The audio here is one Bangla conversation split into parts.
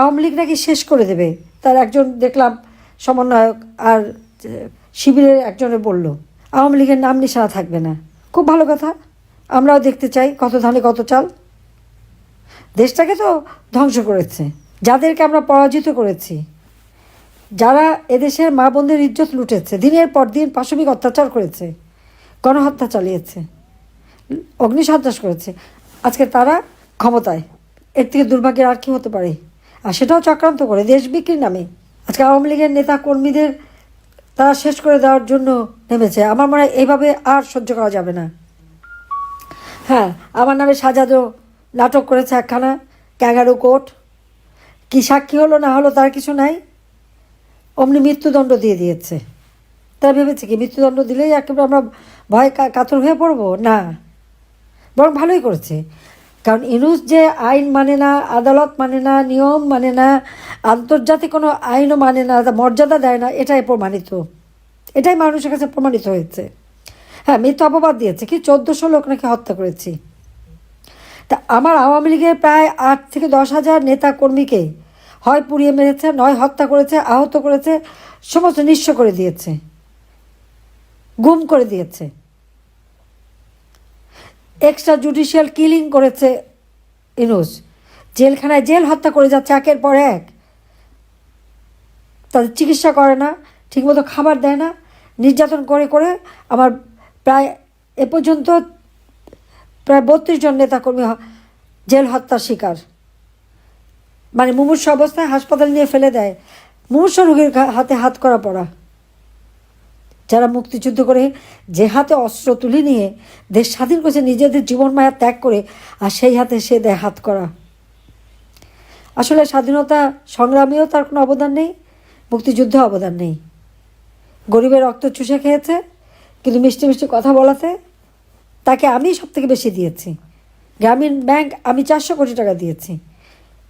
আওয়ামী লীগ নাকি শেষ করে দেবে। তার একজন দেখলাম সমন্বয়ক আর শিবিরের একজনে বলল আওয়ামী লীগের নাম নিশানা থাকবে না। খুব ভালো কথা, আমরাও দেখতে চাই কত ধানে কত চাল। দেশটাকে তো ধ্বংস করেছে, যাদেরকে আমরা পরাজিত করেছি, যারা এদেশের মা বোনদের ইজ্জত লুটেছে, দিনের পর দিন পাশবিক অত্যাচার করেছে, গণহত্যা চালিয়েছে, অগ্নিসন্ত্রাস করেছে, আজকে তারা ক্ষমতায়। এর থেকে দুর্ভাগ্যের আর কি হতে পারে? আর সেটাও চক্রান্ত করে দেশ বিক্রির নামে। আজকে আওয়ামী লীগের নেতা কর্মীদের তারা শেষ করে দেওয়ার জন্য নেমেছে। আমার মনে হয় এইভাবে আর সহ্য করা যাবে না। হ্যাঁ, আমার নামে সাজাদো নাটক করেছে একখানা, ক্যাঙ্গারু কোর্ট। কি সাক্ষী হলো না হলো তার কিছু নাই, অমনি মৃত্যুদণ্ড দিয়ে দিয়েছে। তারা ভেবেছে কি মৃত্যুদণ্ড দিলেই একেবারে আমরা ভয় কাতর হয়ে পড়বো? না, বরং ভালোই করেছে। কারণ ইউনূস যে আইন মানে না, আদালত মানে না, নিয়ম মানে না, আন্তর্জাতিক কোনো আইনও মানে না, মর্যাদা দেয় না, এটাই প্রমাণিত, এটাই মানুষের কাছে প্রমাণিত হয়েছে। হ্যাঁ, মিথ্যা অপবাদ দিয়েছে কি 1400 লোক নাকি হত্যা করেছি। তা আমার আওয়ামী লীগের প্রায় 8 থেকে 10,000 নেতা কর্মীকে হয় পুড়িয়ে মেরেছে, নয় হত্যা করেছে, আহত করেছে, সমস্ত নিঃস্ব করে দিয়েছে, গুম করে দিয়েছে, এক্সট্রা জুডিশিয়াল কিলিং করেছে ইউনূস। জেলখানায় জেল হত্যা করে যাচ্ছে একের পর এক। তাদের চিকিৎসা করে না, ঠিকমতো খাবার দেয় না, নির্যাতন করে করে আমার প্রায় এ পর্যন্ত প্রায় 32 জন নেতাকর্মী জেল হত্যার শিকার। মানে মুমূর্ষ অবস্থায় হাসপাতালে নিয়ে ফেলে দেয়, মুমূর্ষ রোগীর হাতে হাত করা পড়া। যারা মুক্তিযুদ্ধ করে যে হাতে অস্ত্র তুলে নিয়ে দেশ স্বাধীন করেছে, নিজেদের জীবন মায়া ত্যাগ করে, আর সেই হাতে সে দেয় হাত করা। আসলে স্বাধীনতা সংগ্রামেও তার কোনো অবদান নেই, মুক্তিযুদ্ধে অবদান নেই। গরিবের রক্ত চুষে খেয়েছে, কিন্তু মিষ্টি মিষ্টি কথা বলাতে তাকে আমি সব থেকে বেশি দিয়েছি। গ্রামীণ ব্যাংক আমি 400 কোটি টাকা দিয়েছি।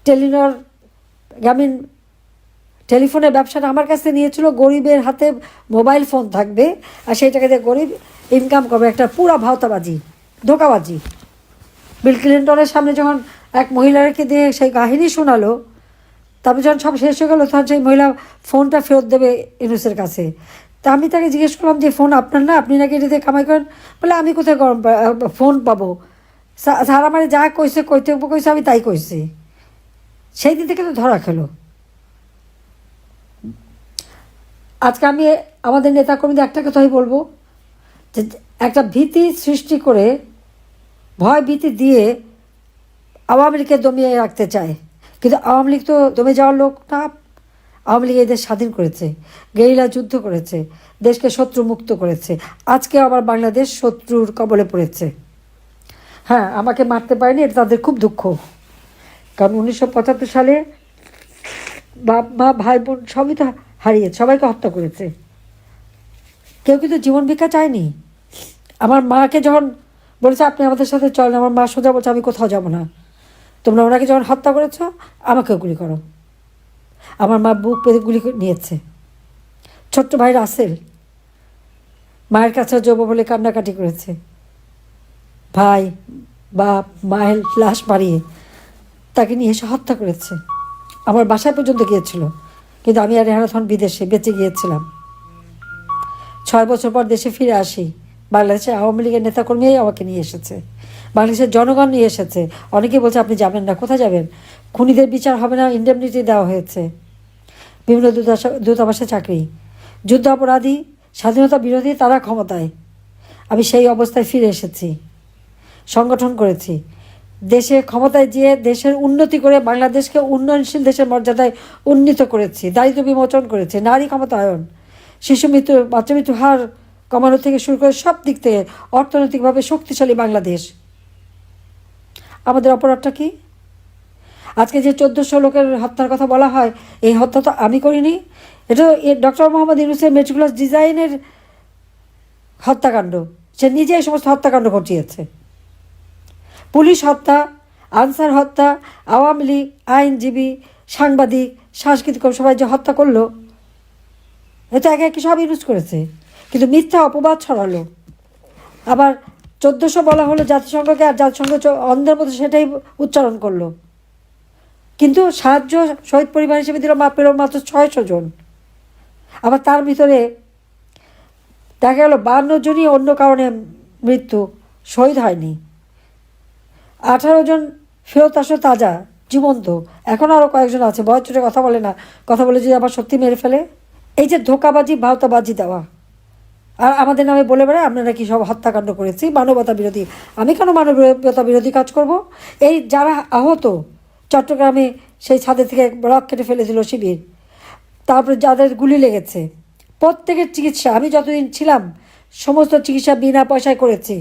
টেলিনর গ্রামীণ টেলিফোনের ব্যবসাটা আমার কাছে নিয়েছিল, গরিবের হাতে মোবাইল ফোন থাকবে আর সেই টাকা দিয়ে গরিব ইনকাম করবে। একটা পুরা ভাওতাবাজি, ধোকাবাজি। বিল ক্লিন্টনের সামনে যখন এক মহিলাকে দিয়ে সেই কাহিনী শোনালো, তারপর যখন সব শেষ হয়ে গেলো, তখন সেই মহিলা ফোনটা ফেরত দেবে ইউনূসের কাছে। তা আমি তাকে জিজ্ঞেস করলাম যে ফোন আপনার না, আপনি নাকি এটাতে কামাই করেন? বলে আমি কোথায় ফোন পাবো, স্যার আমার যা কইছে কইছে আমি তাই কইছি। সেই দিন থেকে তো ধরা খেলো। আজকে আমি আমাদের নেতাকর্মীদের একটা কথাই বলবো, যে একটা ভীতি সৃষ্টি করে, ভয় ভীতি দিয়ে আওয়ামী লীগকে দমিয়ে রাখতে চায়। কিন্তু আওয়ামী লীগ তো দমে যাওয়ার লোক না। আওয়ামী লীগ এই দেশ স্বাধীন করেছে, গেরিলা যুদ্ধ করেছে, দেশকে শত্রু মুক্ত করেছে। আজকে আবার বাংলাদেশ শত্রুর কবলে পড়েছে। হ্যাঁ, আমাকে মারতে পারেনি, এটা তাদের খুব দুঃখ। কারণ 1975 সালে বাপ মা ভাই বোন সবই তো হারিয়েছে, সবাইকে হত্যা করেছে। কেউ কিন্তু জীবন ভিক্ষা চায়নি। আমার মাকে যখন বলেছে আপনি আমাদের সাথে চলেন, আমার মা সোজা বলছে আমি কোথাও যাব না, তোমরা ওনাকে যখন হত্যা করেছ আমাকেও গুলি করো। আমার মা বুক পেতে গুলি নিয়েছে। ছোট্ট ভাই রাসেল মায়ের কাছে যাবো বলে কান্নাকাটি করেছে। ভাই বাপ মায়ের লাশ মারিয়ে তাকে নিয়ে এসে হত্যা করেছে। আমার বাসায় পর্যন্ত গিয়েছিল, কিন্তু আমি আর রেহানা তখন বিদেশে বেঁচে গিয়েছিলাম। 6 বছর পর দেশে ফিরে আসি। বাংলাদেশের আওয়ামী লীগের নেতাকর্মী আমাকে নিয়ে এসেছে, বাংলাদেশের জনগণ নিয়ে এসেছে। অনেকেই বলছে আপনি যাবেন না, কোথায় যাবেন? খুনিদের বিচার হবে না, ইন্ডেমনিটি দেওয়া হয়েছে, বিভিন্ন দূতাবাসে চাকরি। যুদ্ধ অপরাধী, স্বাধীনতা বিরোধী, তারা ক্ষমতায়। আমি সেই অবস্থায় ফিরে এসেছি, সংগঠন করেছি, দেশে ক্ষমতায় যেয়ে দেশের উন্নতি করে বাংলাদেশকে উন্নয়নশীল দেশের মর্যাদায় উন্নীত করেছি, দারিদ্র্য বিমোচন করেছি, নারী ক্ষমতায়ন, শিশু মৃত্যু, বাচ্চা মৃত্যু হার কমানো থেকে শুরু করে সব দিক থেকে অর্থনৈতিকভাবে শক্তিশালী বাংলাদেশ। আমাদের অপরাধটা কি? আজকে যে 1400 লোকের হত্যার কথা বলা হয়, এই হত্যা তো আমি করিনি। এটা ডক্টর মোহাম্মদ ইউনূসের মেটিকুলাস ডিজাইনের হত্যাকাণ্ড। সে নিজে এই সমস্ত হত্যাকাণ্ড ঘটিয়েছে। পুলিশ হত্যা, আনসার হত্যা, আওয়ামী লীগ, আইনজীবী, সাংবাদিক, সাংস্কৃতিক সবাই যে হত্যা করলো, এটা একে একে সব ইউজ করেছে। কিন্তু মিথ্যা অপবাদ ছড়ালো। আবার 1400 বলা হলো জাতিসংঘকে, আর জাতিসংঘ অন্ধের মতো সেটাই উচ্চারণ করলো। কিন্তু সাহায্য শহীদ পরিবার হিসেবে দিল মাত্র 600 জন। আবার তার ভিতরে দেখা গেল 52 জনই অন্য কারণে মৃত্যু, শহীদ হয়নি। 18 জন ফেরত আসো তাজা জীবন্ত, এখন আরও কয়েকজন আছে বয়স চোটে কথা বলে না, কথা বলে যদি আবার সত্যি মেরে ফেলে। এই যে ধোঁকাবাজি ভাওতাবাজি দেওয়া, আর আমাদের নামে বলে বেড়ায় আমরা নাকি সব হত্যাকাণ্ড করেছি, মানবতা বিরোধী। আমি কেন মানবতা বিরোধী কাজ করব? এই যারা আহত চট্টগ্রামে সেই ছাদে থেকে রক কেটে ফেলে দিল শিবির, তারপরে যাদের গুলি লেগেছে, প্রত্যেকের চিকিৎসা আমি যতদিন ছিলাম সমস্ত চিকিৎসা বিনা পয়সায় করেছি,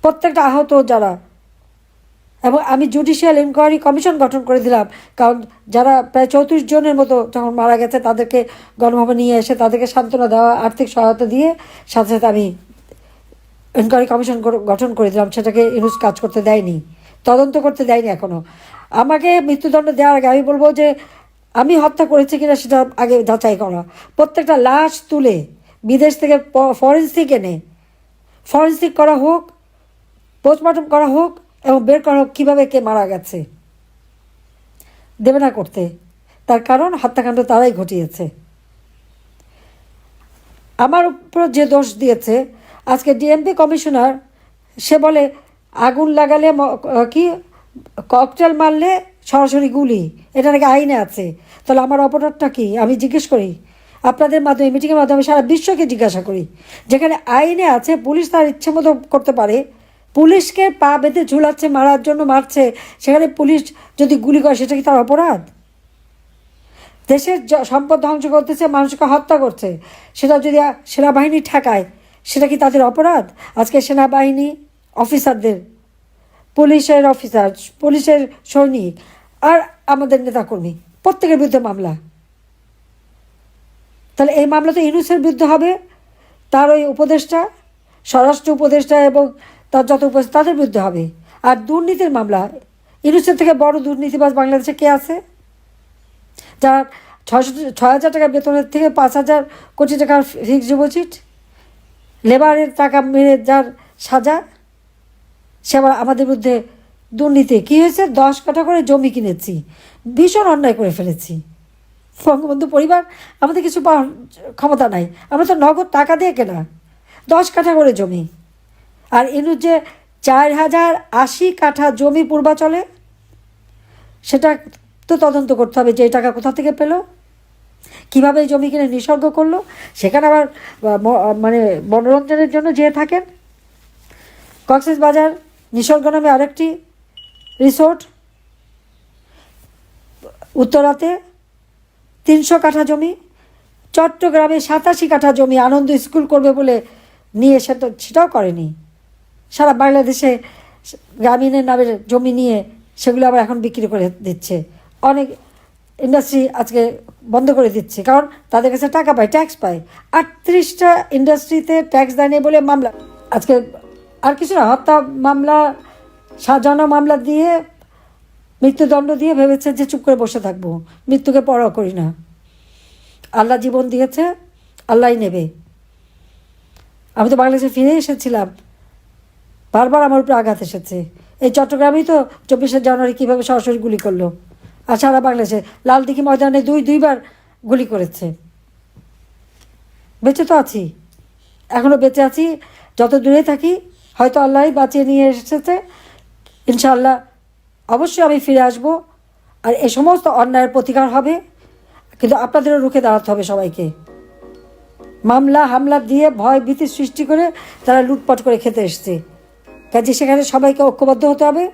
প্রত্যেকটা আহত যারা। এবং আমি জুডিশিয়াল ইনকোয়ারি কমিশন গঠন করে দিলাম, কারণ যারা প্রায় 34 জনের মতো যখন মারা গেছে তাদেরকে গণভবনে নিয়ে এসে তাদেরকে সান্ত্বনা দেওয়া, আর্থিক সহায়তা দিয়ে সাথে সাথে আমি ইনকোয়ারি কমিশন গঠন করে দিলাম। সেটাকে ইউনুস কাজ করতে দেয়নি, তদন্ত করতে দেয়নি এখনও। আমাকে মৃত্যুদণ্ড দেওয়ার আগে আমি বলবো যে আমি হত্যা করেছি কিনা সেটা আগে যাচাই করা। প্রত্যেকটা লাশ তুলে বিদেশ থেকে ফরেন্সিক এনে ফরেন্সিক করা হোক, পোস্টমর্টম করা হোক এবং বের করা হোক কীভাবে কে মারা গেছে। দেবে না করতে, তার কারণ হত্যাকাণ্ড তারাই ঘটিয়েছে। আমার উপর যে দোষ দিয়েছে আজকে ডিএমপি কমিশনার, সে বলে আগুন লাগালে কি ককটেল মারলে সরাসরি গুলি, এটা নাকি আইনে আছে। তাহলে আমার অপরাধটা কি? আমি জিজ্ঞেস করি আপনাদের মাধ্যমে, মিটিংয়ের মাধ্যমে সারা বিশ্বকে জিজ্ঞাসা করি, যেখানে আইনে আছে পুলিশ তার ইচ্ছে মতো করতে পারে, পুলিশকে পা বেঁধে ঝুলাচ্ছে, মারার জন্য মারছে, সেখানে পুলিশ যদি গুলি করে সেটা কি তার অপরাধ? দেশের সম্পদ ধ্বংস করতেছে, মানুষকে হত্যা করছে, সেটা যদি সেনাবাহিনী ঠেকায় সেটা কি তাদের অপরাধ? আজকে সেনাবাহিনী অফিসারদের, পুলিশের অফিসার, পুলিশের সৈনিক আর আমাদের নেতাকর্মী প্রত্যেকের বিরুদ্ধে মামলা। তাহলে এই মামলা তো ইউনূসের বিরুদ্ধে হবে, তার ওই উপদেষ্টা, স্বরাষ্ট্র উপদেষ্টা এবং তার যত উপদেষ্টা তাদের বিরুদ্ধে হবে। আর দুর্নীতির মামলা, ইউনূসের থেকে বড় দুর্নীতিবাজ বাংলাদেশে কে আছে? যার 6,000 টাকা বেতনের থেকে 5,000 কোটি টাকার ফিক্সড ডিপোজিট, লেবারের টাকা মেরে যার সাজা, সে আবার আমাদের বিরুদ্ধে দুর্নীতি। কী হয়েছে? 10 কাঠা করে জমি কিনেছি, ভীষণ অন্যায় করে ফেলেছি। বঙ্গবন্ধু পরিবার আমাদের কিছু পাওয়ার ক্ষমতা নাই, আমরা তো নগদ টাকা দিয়ে কেনা, 10 কাঠা করে জমি। আর ইনুস যে 4,080 কাঠা জমি পূর্বাচলে, সেটা তো তদন্ত করতে হবে যে এই টাকা কোথা থেকে পেল, কীভাবে এই জমি কিনে নিসর্গ করলো। সেখানে আবার মানে মনোরঞ্জনের জন্য যেয়ে থাকেন। কক্সবাজার নিসর্গ নামে আরেকটি রিসোর্ট, উত্তরাতে 300 কাঠা জমি, চট্টগ্রামে 87 কাঠা জমি আনন্দ স্কুল করবে বলে নিয়ে সেটাও করেনি। সারা বাংলাদেশে গ্রামীণের নামের জমি নিয়ে সেগুলো আবার এখন বিক্রি করে দিচ্ছে। অনেক ইন্ডাস্ট্রি আজকে বন্ধ করে দিচ্ছে, কারণ তাদের কাছে টাকা পায়, ট্যাক্স পায়। 38টা ইন্ডাস্ট্রিতে ট্যাক্স দেয়নি বলে মামলা। আজকে আর কিছু না, হত্যা মামলা, সাজানো মামলা দিয়ে মৃত্যুদণ্ড দিয়ে ভেবেছে যে চুপ করে বসে থাকবো, মৃত্যুকে পরোয়া করি না। আল্লাহ জীবন দিয়েছে, আল্লাহই নেবে। আমি তো বাংলাদেশে ফিরে এসেছিলাম, বারবার আমার উপরে আঘাত এসেছে। এই চট্টগ্রামেই তো 24শে জানুয়ারি কীভাবে সরাসরি গুলি করলো, আর সারা বাংলাদেশে লালদিঘি ময়দানে দুইবার গুলি করেছে। বেঁচে তো আছি, এখনও বেঁচে আছি। যত দূরে থাকি হয়তো আল্লাহই বাঁচিয়ে নিয়ে এসেছে। ইনশাআল্লাহ অবশ্যই আমি ফিরে আসব, আর এ সমস্ত অন্যায়ের প্রতিকার হবে। কিন্তু আপনাদেরও রুখে দাঁড়াতে হবে সবাইকে। মামলা হামলা দিয়ে ভয় ভীতি সৃষ্টি করে তারা লুটপাট করে খেতে এসছে। কাজে সেখানে সবাইকে ঐক্যবদ্ধ হতে হবে।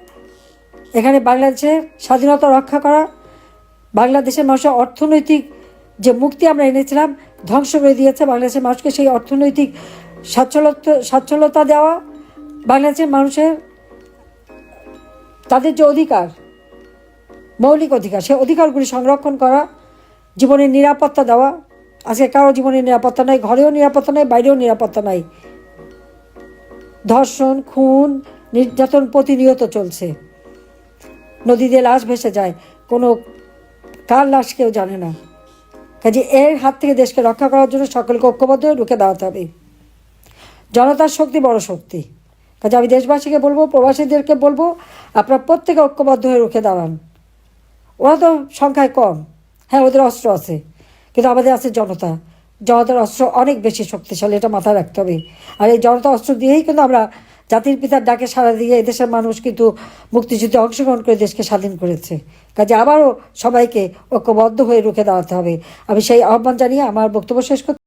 এখানে বাংলাদেশের স্বাধীনতা রক্ষা করা, বাংলাদেশের মানুষের অর্থনৈতিক যে মুক্তি আমরা এনেছিলাম ধ্বংস করে দিয়েছে। বাংলাদেশের মানুষকে সেই অর্থনৈতিক সচ্ছলতা দেওয়া, বাংলাদেশের মানুষের তাদের যে অধিকার, মৌলিক অধিকার, সেই অধিকারগুলি সংরক্ষণ করা, জীবনের নিরাপত্তা দেওয়া। আজকে কারো জীবনের নিরাপত্তা নাই, ঘরেও নিরাপত্তা নাই, বাইরেও নিরাপত্তা নাই। ধর্ষণ, খুন, নির্যাতন প্রতিনিয়ত চলছে। নদী দিয়ে লাশ ভেসে যায়, কোনো কার লাশ কেউ জানে না। কাজে এর হাত থেকে দেশকে রক্ষা করার জন্য সকলকে ঐক্যবদ্ধ হয়ে রুখে দাঁড়াতে হবে। জনতার শক্তি বড় শক্তি। কাজে আমি দেশবাসীকে বলবো, প্রবাসীদেরকে বলবো, আপনারা প্রত্যেকে ঐক্যবদ্ধ হয়ে রুখে দাঁড়ান। ওরা তো সংখ্যায় কম, হ্যাঁ ওদের অস্ত্র আছে, কিন্তু আমাদের আছে জনতা। জনতার অস্ত্র অনেক বেশি শক্তিশালী, এটা মাথায় রাখতে হবে। আর এই জনতা অস্ত্র দিয়েই কিন্তু আমরা জাতির পিতার ডাকে সাড়া দিয়ে এদেশের মানুষ কিন্তু মুক্তিযুদ্ধে অংশগ্রহণ করে দেশকে স্বাধীন করেছে। কাজে আবারও সবাইকে ঐক্যবদ্ধ হয়ে রুখে দাঁড়াতে হবে। আমি সেই আহ্বান জানিয়ে আমার বক্তব্য শেষ করতে